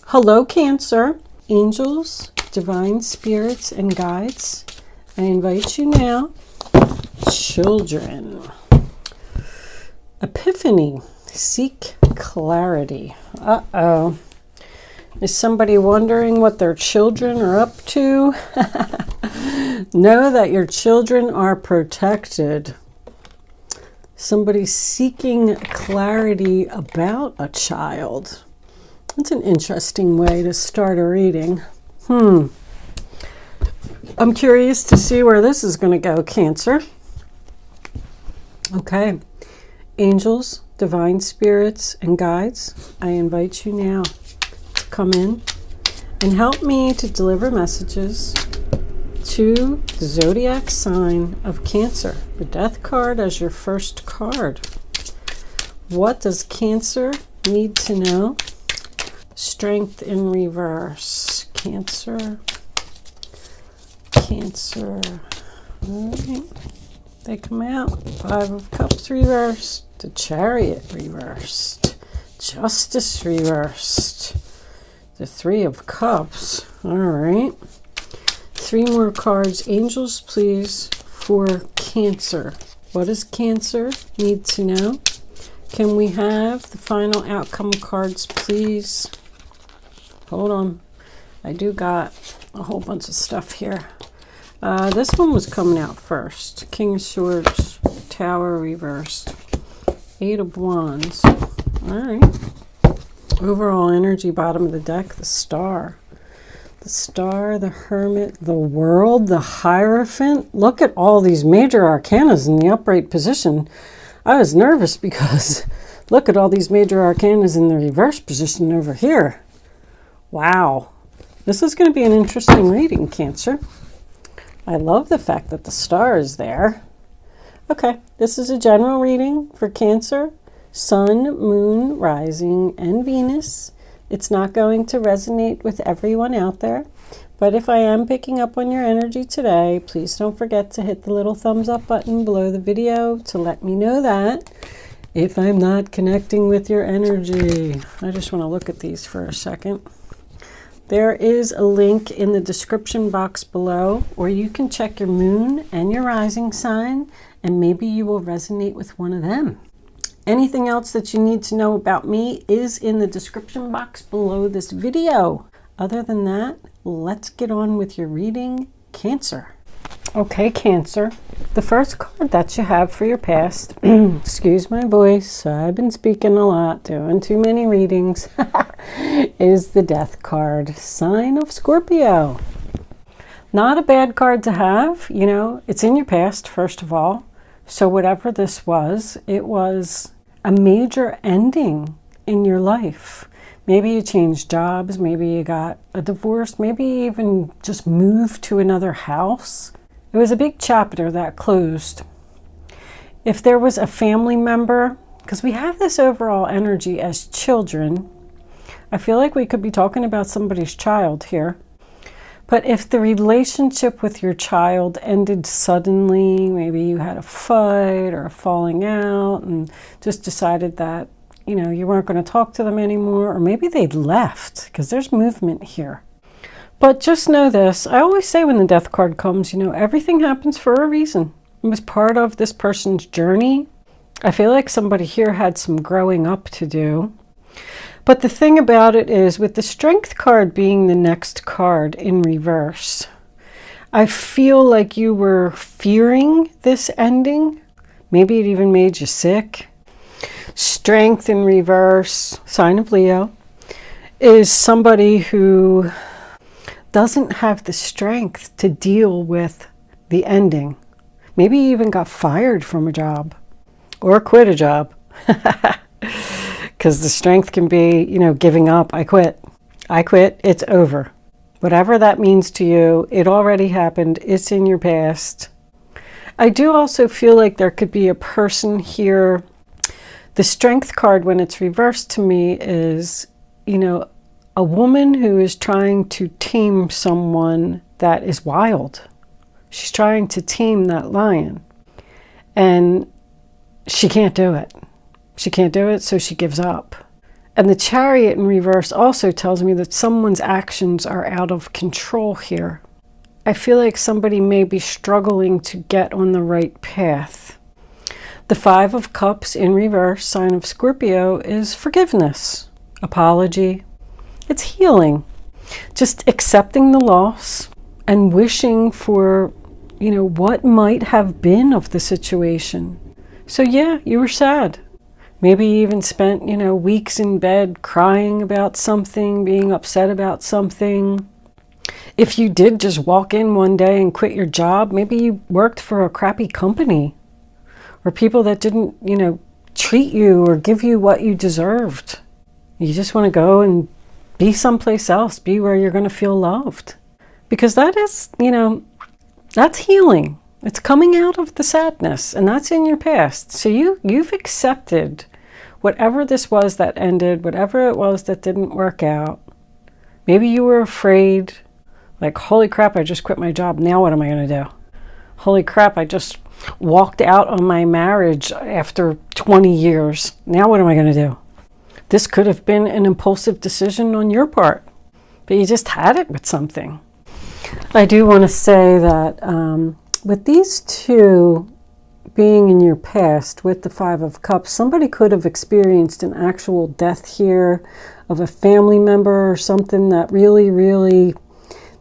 Hello, Cancer. Angels, divine spirits, and guides, I invite you now. Children. Epiphany. Seek clarity. Uh-oh. Is somebody wondering what their children are up to? Know that your children are protected. Somebody seeking clarity about a child. That's an interesting way to start a reading. I'm curious to see where this is going to go, Cancer. Okay. Angels, divine spirits, and guides, I invite you now to come in and help me to deliver messages to the zodiac sign of Cancer. The Death card as your first card. What does Cancer need to know? Strength in reverse. Cancer. Cancer. All right. They come out. Five of Cups reversed. The Chariot reversed. Justice reversed. The Three of Cups. All right. Three more cards. Angels, please, for Cancer. What does Cancer need to know? Can we have the final outcome cards, please? Hold on. I do got a whole bunch of stuff here. This one was coming out first. King of Swords, Tower reversed. Eight of Wands. All right. Overall energy, bottom of the deck, the Star. The Star, the Hermit, the World, the Hierophant. Look at all these major arcanas in the upright position. I was nervous because look at all these major arcanas in the reverse position over here. Wow. This is going to be an interesting reading, Cancer. I love the fact that the Star is there. Okay, this is a general reading for Cancer. Sun, Moon, Rising, and Venus. It's not going to resonate with everyone out there, but if I am picking up on your energy today, please don't forget to hit the little thumbs up button below the video to let me know that if I'm not connecting with your energy. I just want to look at these for a second. There is a link in the description box below where you can check your moon and your rising sign, and maybe you will resonate with one of them. Anything else that you need to know about me is in the description box below this video. Other than that, let's get on with your reading, Cancer. Okay, Cancer. The first card that you have for your past, excuse my voice, I've been speaking a lot, doing too many readings, is the Death card, sign of Scorpio. Not a bad card to have, you know, it's in your past, first of all. So whatever this was, it was a major ending in your life. Maybe you changed jobs, maybe you got a divorce, maybe you even just moved to another house. It was a big chapter that closed. If there was a family member, because we have this overall energy as children, I feel like we could be talking about somebody's child here. But if the relationship with your child ended suddenly, maybe you had a fight or a falling out and just decided that, you know, you weren't going to talk to them anymore, or maybe they'd left, because there's movement here. But just know this, I always say when the Death card comes, you know, everything happens for a reason. It was part of this person's journey. I feel like somebody here had some growing up to do. But the thing about it is, with the Strength card being the next card in reverse, I feel like you were fearing this ending. Maybe it even made you sick. Strength in reverse, sign of Leo, is somebody who doesn't have the strength to deal with the ending. Maybe you even got fired from a job or quit a job. Because the strength can be, you know, giving up. I quit, it's over. Whatever that means to you, it already happened. It's in your past. I do also feel like there could be a person here. The Strength card, when it's reversed to me, is, you know, a woman who is trying to tame someone that is wild. She's trying to tame that lion. And she can't do it. She can't do it, so she gives up. And the Chariot in reverse also tells me that someone's actions are out of control here. I feel like somebody may be struggling to get on the right path. The Five of Cups in reverse, sign of Scorpio, is forgiveness, apology. It's healing. Just accepting the loss and wishing for, what might have been of the situation. So yeah, you were sad. Maybe you even spent, weeks in bed crying about something, being upset about something. If you did just walk in one day and quit your job, maybe you worked for a crappy company or people that didn't, treat you or give you what you deserved. You just want to go and be someplace else, be where you're going to feel loved. Because that is, that's healing. It's coming out of the sadness, and that's in your past. So you've accepted whatever this was that ended, whatever it was that didn't work out. Maybe you were afraid, like, holy crap, I just quit my job. Now what am I going to do? Holy crap, I just walked out on my marriage after 20 years. Now what am I going to do? This could have been an impulsive decision on your part, but you just had it with something. I do want to say that with these two being in your past with the Five of Cups, somebody could have experienced an actual death here of a family member or something that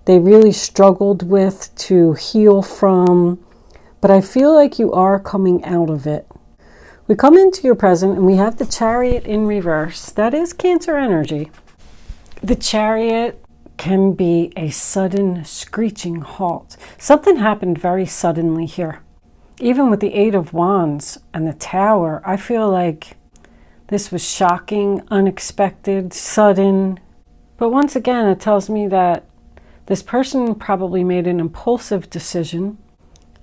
they really struggled with to heal from. But I feel like you are coming out of it. We come into your present and we have the Chariot in reverse. That is Cancer energy. The Chariot can be a sudden screeching halt. Something happened very suddenly here. Even with the Eight of Wands and the Tower, I feel like this was shocking, unexpected, sudden. But once again, it tells me that this person probably made an impulsive decision.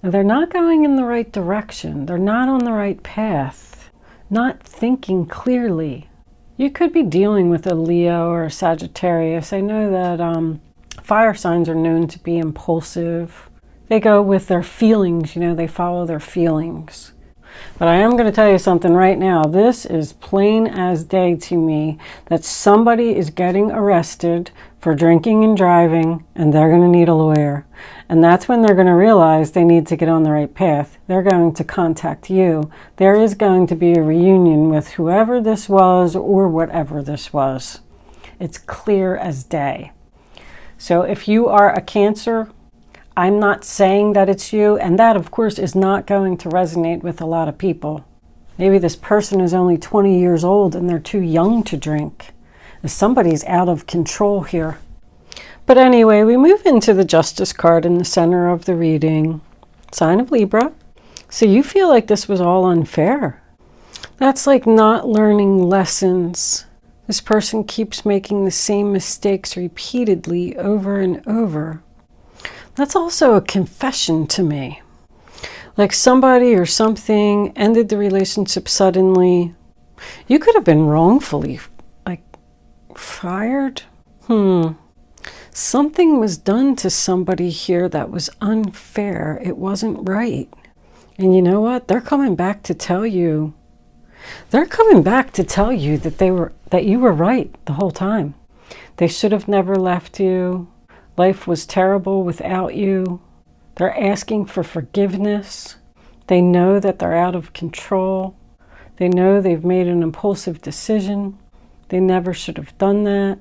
They're not going in the right direction. They're not on the right path. Not thinking clearly. You could be dealing with a Leo or a Sagittarius. I know that fire signs are known to be impulsive. They go with their feelings, they follow their feelings. But I am going to tell you something right now. This is plain as day to me that somebody is getting arrested for drinking and driving, and they're going to need a lawyer. And that's when they're going to realize they need to get on the right path. They're going to contact you. There is going to be a reunion with whoever this was or whatever this was. It's clear as day. So if you are a Cancer, I'm not saying that it's you, and that, of course, is not going to resonate with a lot of people. Maybe this person is only 20 years old and they're too young to drink. Somebody's out of control here. But anyway, we move into the Justice card in the center of the reading. Sign of Libra. So you feel like this was all unfair. That's like not learning lessons. This person keeps making the same mistakes repeatedly over and over. That's also a confession to me. Like somebody or something ended the relationship suddenly. You could have been wrongfully, fired. Something was done to somebody here that was unfair. It wasn't right. And you know what? They're coming back to tell you. They're coming back to tell you that you were right the whole time. They should have never left you. Life was terrible without you. They're asking for forgiveness. They know that they're out of control. They know they've made an impulsive decision. They never should have done that.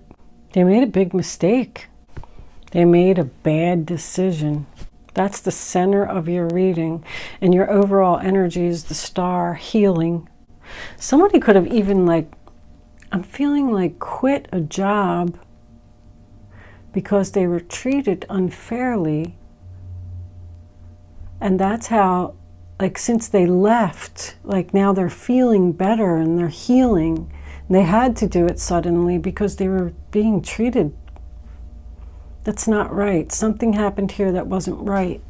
They made a big mistake. They made a bad decision. That's the center of your reading. And your overall energy is the Star, healing. Somebody could have even I'm feeling like quit a job because they were treated unfairly. And that's how, since they left, now they're feeling better and they're healing. And they had to do it suddenly because they were being treated. That's not right. Something happened here that wasn't right.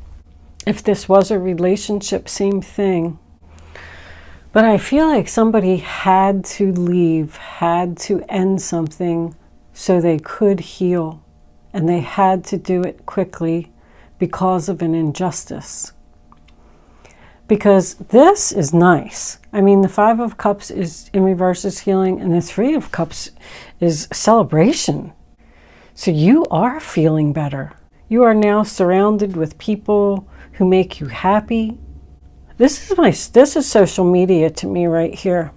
If this was a relationship, same thing. But I feel like somebody had to leave, had to end something so they could heal. And they had to do it quickly because of an injustice. because this is nice. I mean, the Five of Cups is in reverse is healing, and the Three of Cups is celebration. So you are feeling better. You are now surrounded with people who make you happy. This is social media to me right here.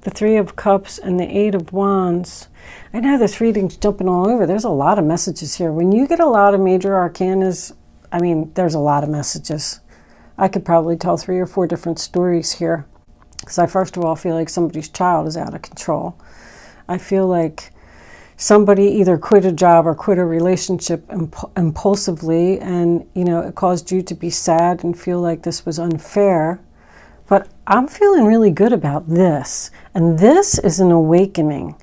The Three of Cups and the Eight of Wands. I know this reading's jumping all over. There's a lot of messages here. When you get a lot of major arcanas, I mean, there's a lot of messages. I could probably tell 3 or 4 different stories here. Because I first of all feel like somebody's child is out of control. I feel like somebody either quit a job or quit a relationship impulsively, and it caused you to be sad and feel like this was unfair. But I'm feeling really good about this, and this is an awakening.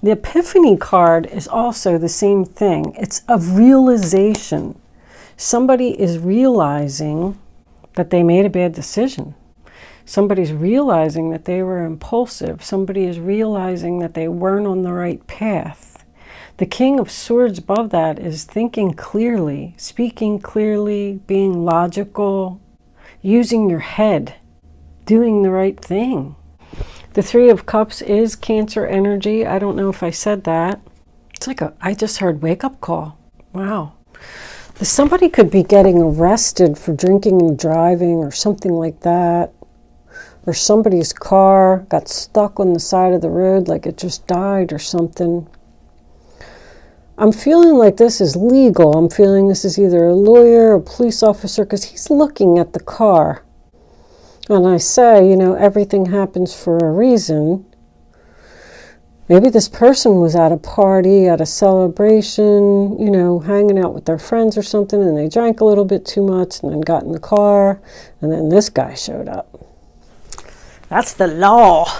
The Epiphany card is also the same thing. It's a realization. Somebody is realizing that they made a bad decision. Somebody's realizing that they were impulsive. Somebody is realizing that they weren't on the right path. The King of Swords above that is thinking clearly, speaking clearly, being logical, using your head, doing the right thing. The Three of Cups is Cancer energy. I don't know if I said that. It's like I just heard wake up call. Wow. Somebody could be getting arrested for drinking and driving or something like that. Or somebody's car got stuck on the side of the road like it just died or something. I'm feeling like this is legal. I'm feeling this is either a lawyer or a police officer, because he's looking at the car. And I say, everything happens for a reason. Maybe this person was at a party, at a celebration, hanging out with their friends or something, and they drank a little bit too much and then got in the car, and then this guy showed up. That's the law.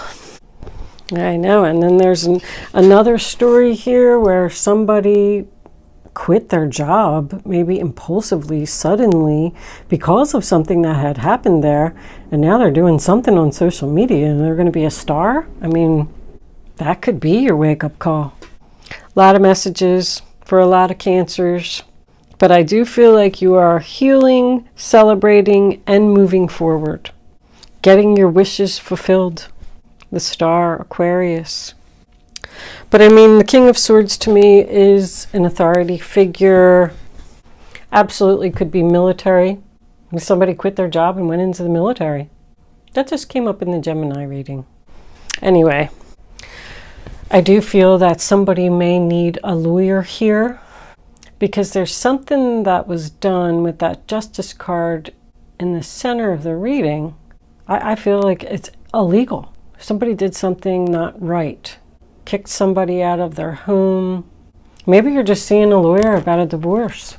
I know. And then there's another story here where somebody quit their job, maybe impulsively, suddenly, because of something that had happened there, and now they're doing something on social media and they're going to be a star. I mean, that could be your wake-up call. A lot of messages for a lot of Cancers, but I do feel like you are healing, celebrating, and moving forward. Getting your wishes fulfilled. The Star, Aquarius. But I mean, the King of Swords to me is an authority figure. Absolutely could be military. Somebody quit their job and went into the military. That just came up in the Gemini reading. Anyway, I do feel that somebody may need a lawyer here, because there's something that was done with that Justice card in the center of the reading. I feel like it's illegal. Somebody did something not right. Kicked somebody out of their home. Maybe you're just seeing a lawyer about a divorce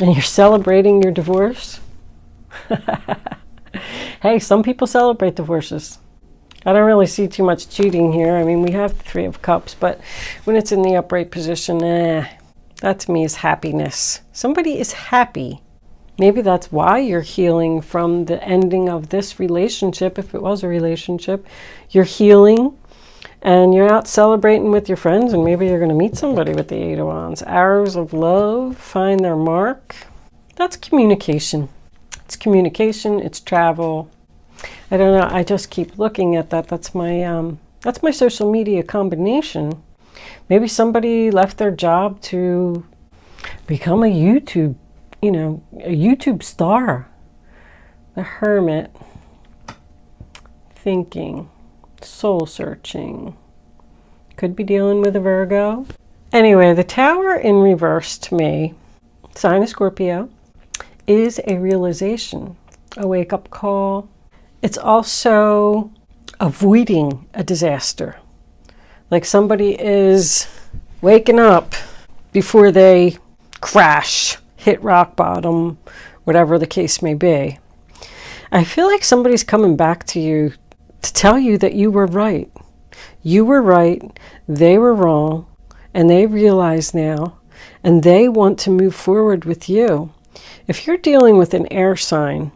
and you're celebrating your divorce. Hey, some people celebrate divorces. I don't really see too much cheating here. I mean, we have the Three of Cups, but when it's in the upright position, that to me is happiness. Somebody is happy. Maybe that's why you're healing from the ending of this relationship. If it was a relationship, you're healing and you're out celebrating with your friends, and maybe you're going to meet somebody with the Eight of Wands. Arrows of love, find their mark. That's communication. It's communication, it's travel. I don't know, I just keep looking at that. That's my social media combination. Maybe somebody left their job to become a YouTube star. The Hermit. Thinking. Soul searching. Could be dealing with a Virgo. Anyway, the Tower in reverse to me, sign of Scorpio, is a realization, a wake-up call. It's also avoiding a disaster. Like somebody is waking up before they crash, hit rock bottom, whatever the case may be. I feel like somebody's coming back to you to tell you that you were right. You were right, they were wrong, and they realize now, and they want to move forward with you. If you're dealing with an air sign,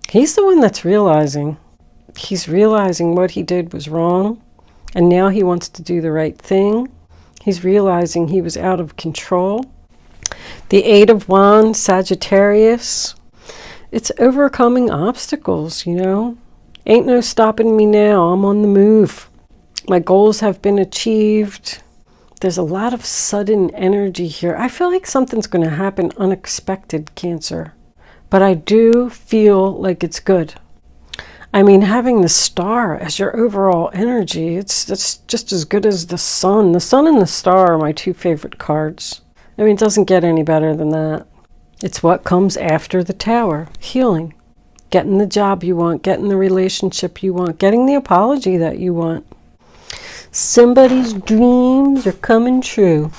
he's the one that's realizing. He's realizing what he did was wrong, and now he wants to do the right thing. He's realizing he was out of control. The Eight of Wands, Sagittarius. It's overcoming obstacles, you know. Ain't no stopping me now. I'm on the move. My goals have been achieved. There's a lot of sudden energy here. I feel like something's going to happen unexpected, Cancer. But I do feel like it's good. I mean, having the star as your overall energy, it's just as good as the sun. The sun and the star are my two favorite cards. I mean, it doesn't get any better than that. It's what comes after the tower. Healing. Getting the job you want, getting the relationship you want, getting the apology that you want. Somebody's dreams are coming true.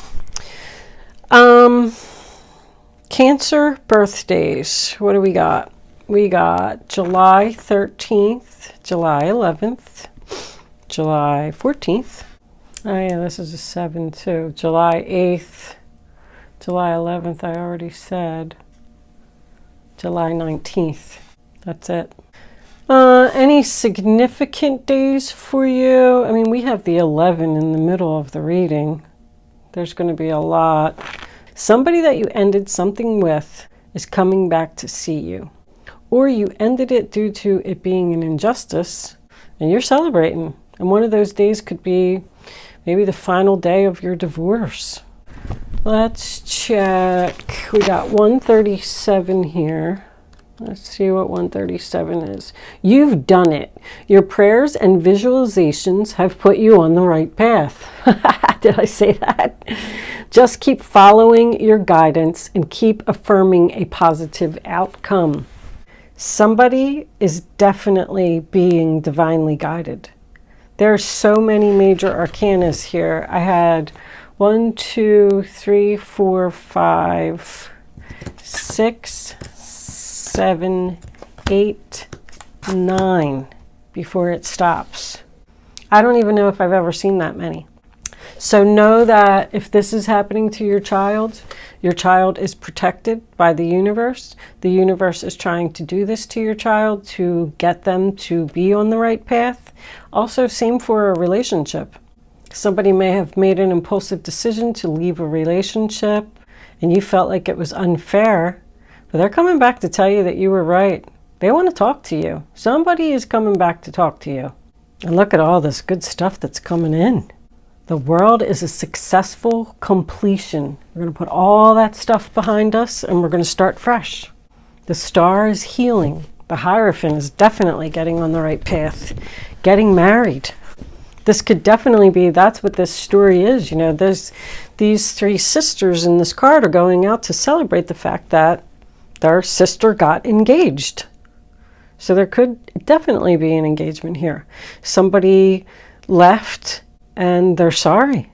Cancer birthdays. What do we got? We got July 13th, July 11th, July 14th. Oh yeah, this is a 7 too. July 8th, July 11th, I already said. July 19th. That's it. Any significant days for you? I mean, we have the 11 in the middle of the reading. There's going to be a lot. Somebody that you ended something with is coming back to see you. Or you ended it due to it being an injustice, and you're celebrating. And one of those days could be maybe the final day of your divorce. Let's check. We got 137 here. Let's see what 137 is. You've done it. Your prayers and visualizations have put you on the right path. Did I say that? Just keep following your guidance and keep affirming a positive outcome. Somebody is definitely being divinely guided. There are so many major arcanas here. I had 1, 2, 3, 4, 5, 6, 7, 8, 9 before it stops. I don't even know if I've ever seen that many. So know that if this is happening to your child is protected by the universe. The universe is trying to do this to your child to get them to be on the right path. Also, same for a relationship. Somebody may have made an impulsive decision to leave a relationship and you felt like it was unfair, but they're coming back to tell you that you were right. They want to talk to you. Somebody is coming back to talk to you. And look at all this good stuff that's coming in. The world is a successful completion. We're going to put all that stuff behind us and we're going to start fresh. The star is healing. The Hierophant is definitely getting on the right path. Getting married. This could definitely be, that's what this story is. You know, there's these three sisters in this card are going out to celebrate the fact that their sister got engaged. So there could definitely be an engagement here. Somebody left and they're sorry.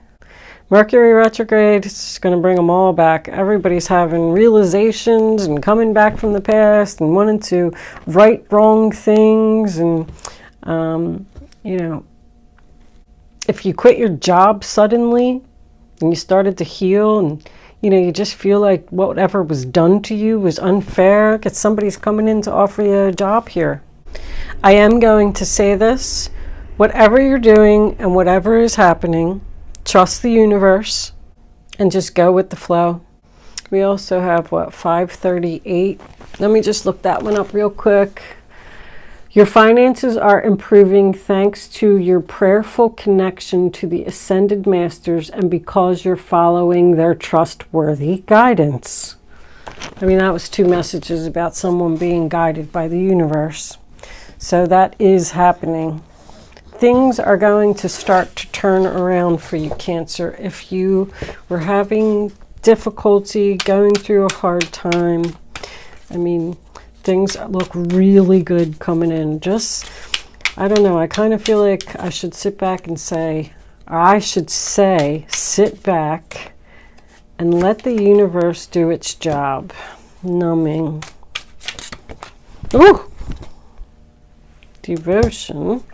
Mercury retrograde is going to bring them all back. Everybody's having realizations and coming back from the past and wanting to right wrong things. And, you know, if you quit your job suddenly and you started to heal and, you know, you just feel like whatever was done to you was unfair, because somebody's coming in to offer you a job here. I am going to say this. Whatever you're doing and whatever is happening, trust the universe and just go with the flow. We also have, what, 538. Let me just look that one up real quick. Your finances are improving thanks to your prayerful connection to the Ascended Masters and because you're following their trustworthy guidance. I mean, that was 2 messages about someone being guided by the universe. So that is happening. Things are going to start to turn around for you, Cancer. If you were having difficulty, going through a hard time, I mean, things look really good coming in. Just, I don't know, I kind of feel like I should sit back and say, or I should say, sit back and let the universe do its job. Numbing. Ooh! Devotion.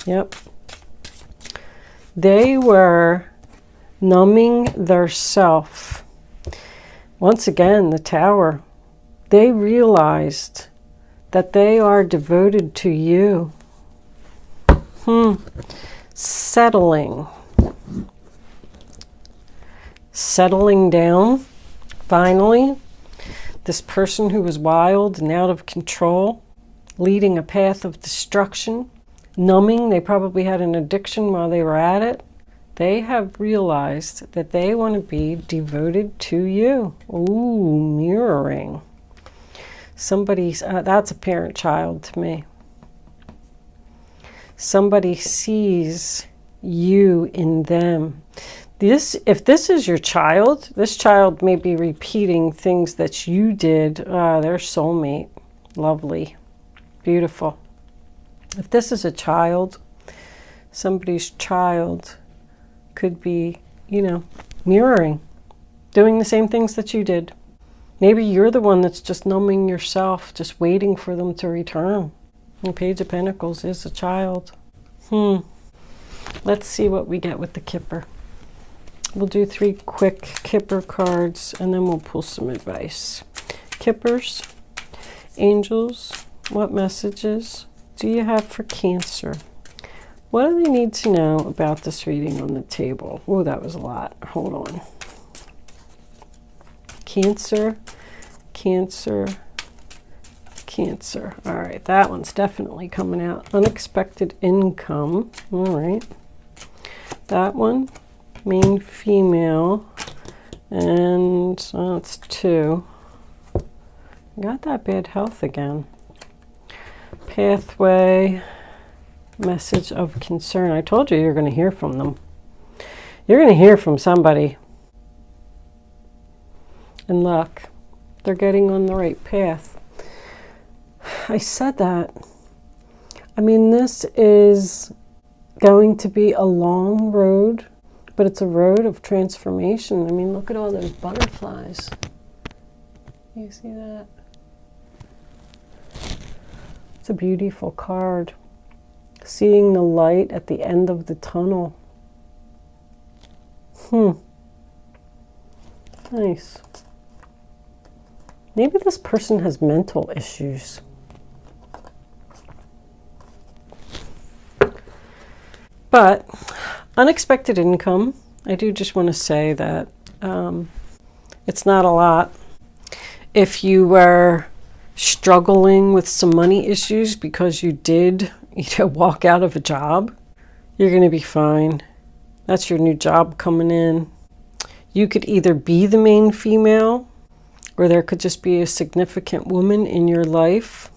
Yep. They were numbing their self. Once again, the Tower. They realized that they are devoted to you. Settling. Settling down, finally. This person who was wild and out of control, leading a path of destruction, numbing, they probably had an addiction while they were at it. They have realized that they want to be devoted to you. Ooh, mirroring. Somebody's, that's a parent-child to me. Somebody sees you in them. If this is your child, this child may be repeating things that you did. Their soulmate. Lovely. Beautiful. If this is a child, somebody's child could be, you know, mirroring, doing the same things that you did. Maybe you're the one that's just numbing yourself, just waiting for them to return. The Page of Pentacles is a child. Let's see what we get with the Kipper. We'll do 3 quick Kipper cards, and then we'll pull some advice. Kippers, angels, what messages do you have for Cancer? What do they need to know about this reading on the table? Oh, that was a lot. Hold on. Cancer, Cancer, Cancer. All right, that one's definitely coming out. Unexpected income. All right. That one, main female, and it's 2. Got that bad health again. Pathway, message of concern. I told you you're going to hear from them. You're going to hear from somebody. And luck. They're getting on the right path. I said that. I mean, this is going to be a long road, but it's a road of transformation. I mean, look at all those butterflies. You see that? It's a beautiful card. Seeing the light at the end of the tunnel. Nice. Maybe this person has mental issues. But unexpected income, I do just want to say that it's not a lot. If you were struggling with some money issues because you did, walk out of a job, you're going to be fine. That's your new job coming in. You could either be the main female, or there could just be a significant woman in your life.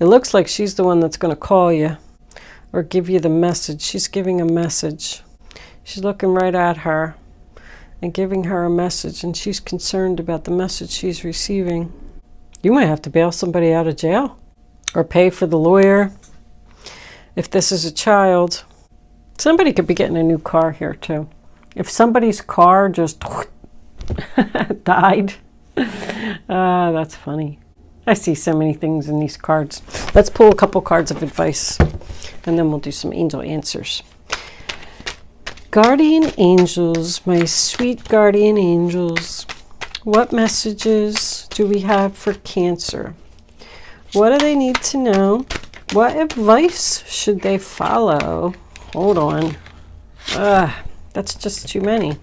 It looks like she's the one that's going to call you or give you the message. She's giving a message. She's looking right at her and giving her a message, and she's concerned about the message she's receiving. You might have to bail somebody out of jail or pay for the lawyer. If this is a child, somebody could be getting a new car here too. If somebody's car just died, that's funny. I see so many things in these cards. Let's pull a couple cards of advice, and then we'll do some angel answers. Guardian angels, my sweet guardian angels, what messages do we have for Cancer? What do they need to know? What advice should they follow? Hold on. That's just too many.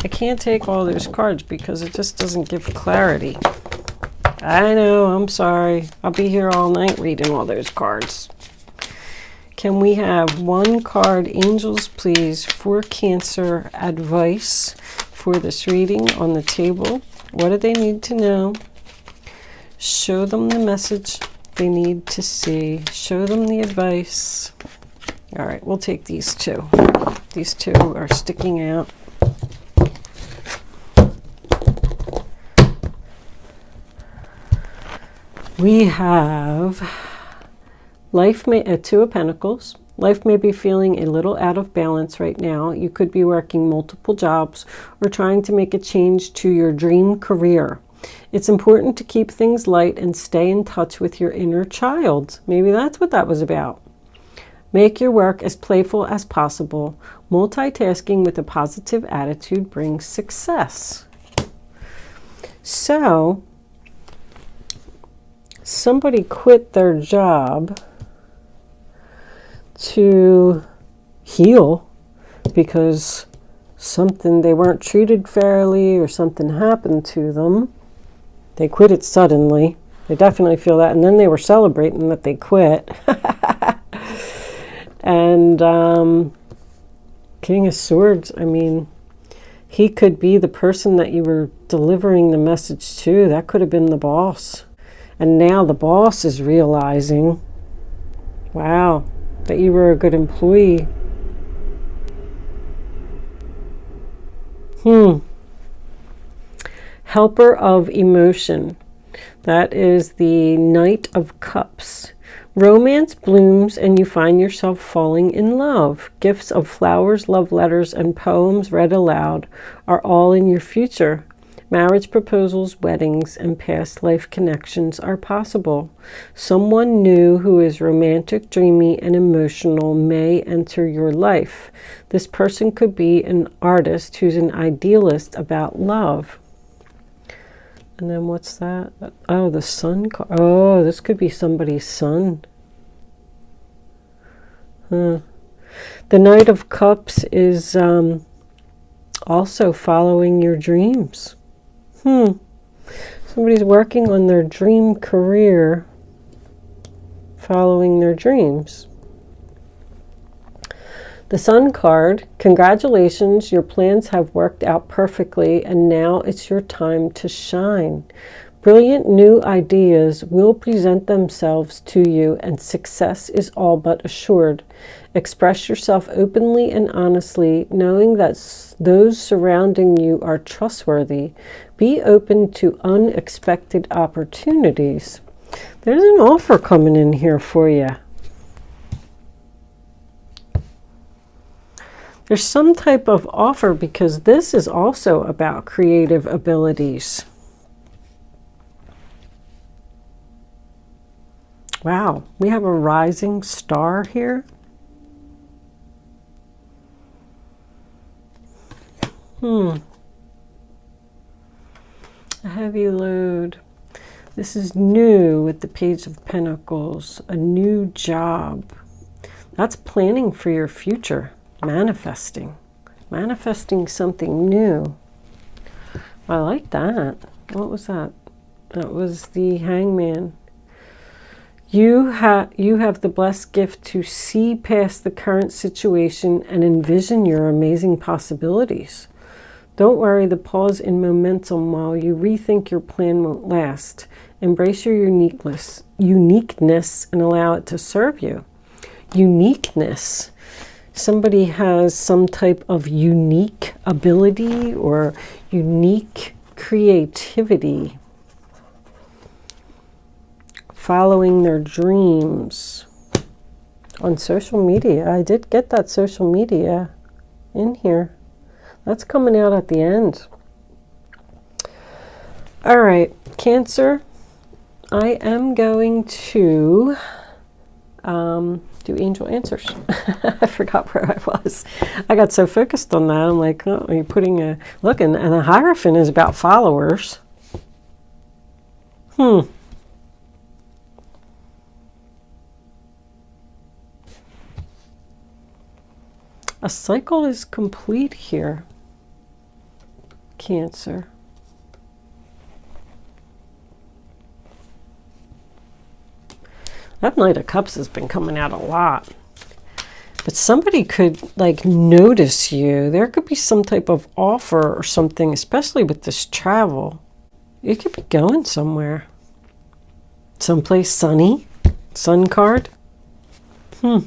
I can't take all those cards because it just doesn't give clarity. I know, I'm sorry. I'll be here all night reading all those cards. Can we have one card, angels, please, for Cancer advice for this reading on the table? What do they need to know? Show them the message they need to see. Show them the advice. All right, we'll take these 2. These 2 are sticking out. We have life may 2 of Pentacles. Life may be feeling a little out of balance right now. You could be working multiple jobs or trying to make a change to your dream career. It's important to keep things light and stay in touch with your inner child. Maybe that's what that was about. Make your work as playful as possible. Multitasking with a positive attitude brings success. So, somebody quit their job to heal because they weren't treated fairly or something happened to them. They quit it suddenly. They definitely feel that. And then they were celebrating that they quit. And King of Swords, I mean, he could be the person that you were delivering the message to. That could have been the boss. And now the boss is realizing, wow, that you were a good employee. Helper of emotion. That is the Knight of Cups. Romance blooms and you find yourself falling in love. Gifts of flowers, love letters, and poems read aloud are all in your future. Marriage proposals, weddings, and past life connections are possible. Someone new who is romantic, dreamy, and emotional may enter your life. This person could be an artist who's an idealist about love. And then what's that? Oh, the sun card. Oh, this could be somebody's son. The Knight of Cups is also following your dreams. Somebody's working on their dream career, following their dreams. The Sun card, congratulations, your plans have worked out perfectly and now it's your time to shine. Brilliant new ideas will present themselves to you and success is all but assured. Express yourself openly and honestly, knowing that those surrounding you are trustworthy. Be open to unexpected opportunities. There's an offer coming in here for you. There's some type of offer because this is also about creative abilities. Wow, we have a rising star here. A heavy load. This is new with the Page of Pentacles, a new job. That's planning for your future. Manifesting something new. I like that. What was that? That was the Hangman. You have the blessed gift to see past the current situation and envision your amazing possibilities. Don't worry, the pause in momentum while you rethink your plan won't last. Embrace your uniqueness and allow it to serve you. Uniqueness. Somebody has some type of unique ability or unique creativity. Following their dreams on social media. I did get that social media in here. That's coming out at the end. All right, Cancer. I am going to do angel answers. I forgot where I was. I got so focused on that. I'm like, oh, are you putting a look? And the Hierophant is about followers. A cycle is complete here, Cancer. That Knight of Cups has been coming out a lot. But somebody could, like, notice you. There could be some type of offer or something, especially with this travel. You could be going somewhere. Someplace sunny. Sun card. All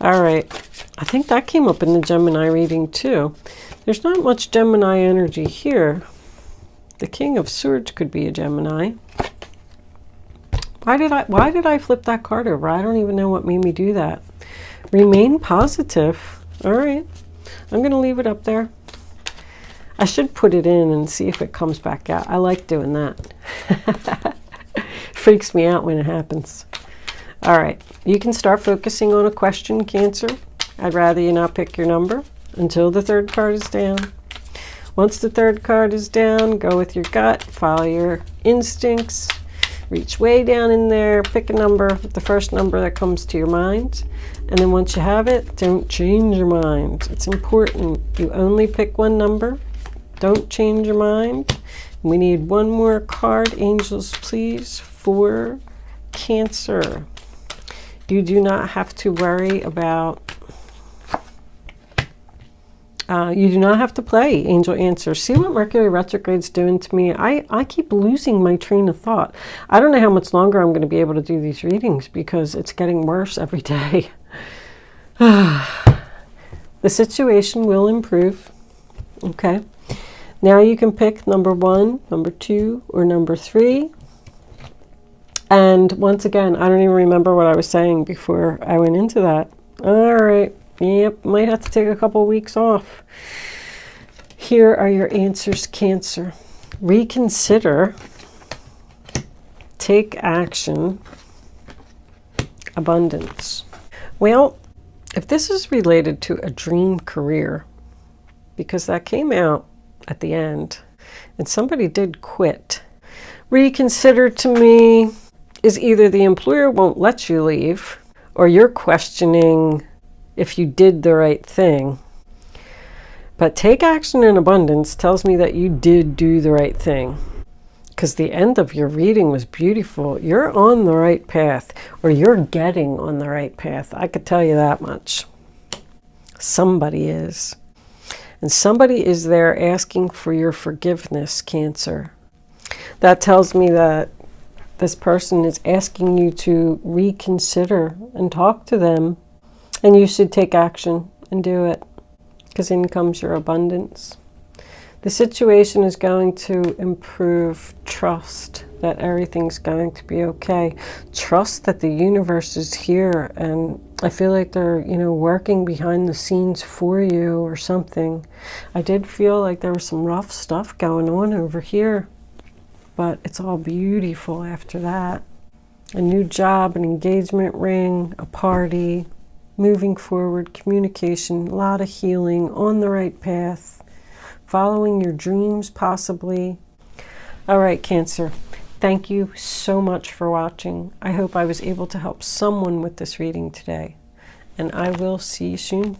right. I think that came up in the Gemini reading too. There's not much Gemini energy here. The King of Swords could be a Gemini. Why did I flip that card over? I don't even know what made me do that. Remain positive. All right. I'm going to leave it up there. I should put it in and see if it comes back out. I like doing that. Freaks me out when it happens. All right. You can start focusing on a question, Cancer. I'd rather you not pick your number until the third card is down. Once the third card is down, go with your gut, follow your instincts, reach way down in there, pick a number, the first number that comes to your mind. And then once you have it, don't change your mind. It's important. You only pick one number. Don't change your mind. We need one more card, angels, please, for Cancer. You do not have to worry about, you do not have to play angel answer. See what Mercury retrograde's doing to me? I keep losing my train of thought. I don't know how much longer I'm going to be able to do these readings because it's getting worse every day. The situation will improve. Okay. Now you can pick number 1, number 2, or number 3. And once again, I don't even remember what I was saying before I went into that. All right. Yep. Might have to take a couple weeks off. Here are your answers, Cancer. Reconsider. Take action. Abundance. Well, if this is related to a dream career, because that came out at the end, and somebody did quit. Reconsider to me is either the employer won't let you leave, or you're questioning if you did the right thing. But take action in abundance tells me that you did do the right thing. Because the end of your reading was beautiful. You're on the right path, or you're getting on the right path. I could tell you that much. Somebody is. And somebody is there asking for your forgiveness, Cancer. That tells me that this person is asking you to reconsider and talk to them. And you should take action and do it. Because in comes your abundance. The situation is going to improve. Trust that everything's going to be okay. Trust that the universe is here, and I feel like they're, working behind the scenes for you or something. I did feel like there was some rough stuff going on over here, but it's all beautiful after that. A new job, an engagement ring, a party, moving forward, communication, a lot of healing, on the right path. Following your dreams, possibly. All right, Cancer. Thank you so much for watching. I hope I was able to help someone with this reading today. And I will see you soon.